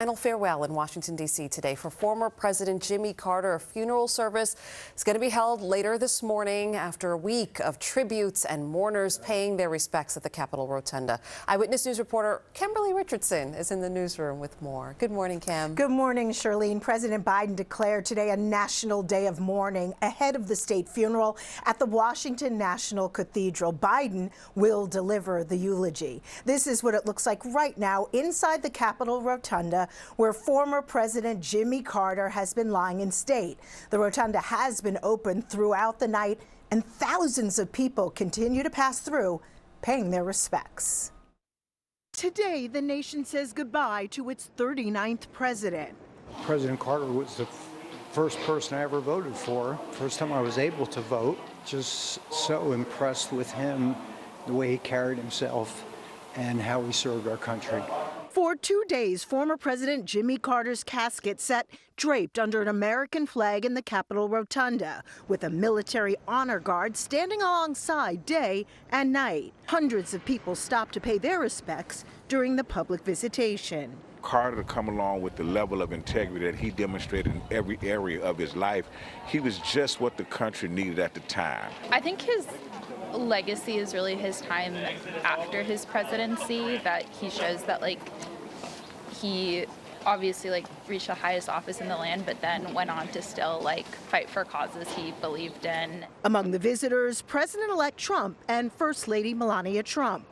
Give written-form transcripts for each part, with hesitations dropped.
Final farewell in Washington, D.C. today for former President Jimmy Carter. A funeral service is going to be held later this morning after a week of tributes and mourners paying their respects at the Capitol Rotunda. Eyewitness News reporter Kemberly Richardson is in the newsroom with more. Good morning, Kim. Good morning, Charlene. President Biden declared today a national day of mourning ahead of the state funeral at the Washington National Cathedral. Biden will deliver the eulogy. This is what it looks like right now inside the Capitol Rotunda, where former President Jimmy Carter has been lying in state. The rotunda has been open throughout the night, and thousands of people continue to pass through, paying their respects. Today, the nation says goodbye to its 39th president. President Carter was the first person I ever voted for. First time I was able to vote. Just so impressed with him, the way he carried himself and how he served our country. For 2 days, former President Jimmy Carter's casket sat draped under an American flag in the Capitol Rotunda, with a military honor guard standing alongside day and night. Hundreds of people stopped to pay their respects during the public visitation. Carter to come along with the level of integrity that he demonstrated in every area of his life. He was just what the country needed at the time. I think his legacy is really his time after his presidency, that he shows that he obviously reached the highest office in the land, but then went on to still fight for causes he believed in. Among the visitors, President-elect Trump and First Lady Melania Trump.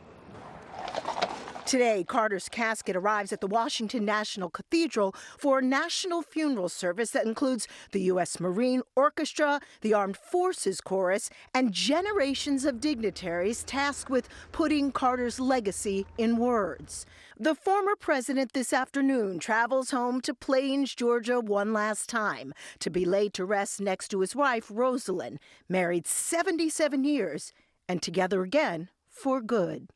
Today, Carter's casket arrives at the Washington National Cathedral for a national funeral service that includes the U.S. Marine Orchestra, the Armed Forces Chorus, and generations of dignitaries tasked with putting Carter's legacy in words. The former president this afternoon travels home to Plains, Georgia one last time to be laid to rest next to his wife, Rosalind, married 77 years and together again for good.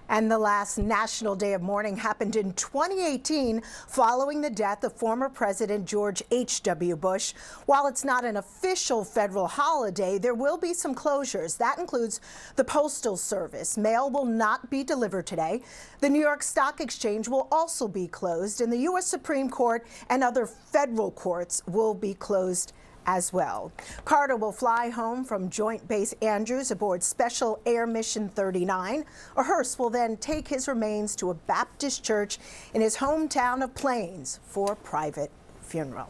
And the last National Day of Mourning happened in 2018 following the death of former President George H.W. Bush. While it's not an official federal holiday, there will be some closures. That includes the Postal Service. Mail will not be delivered today. The New York Stock Exchange will also be closed, and the U.S. Supreme Court and other federal courts will be closed as well. Carter will fly home from Joint Base Andrews aboard Special Air Mission 39. A hearse will then take his remains to a Baptist church in his hometown of Plains for a private funeral.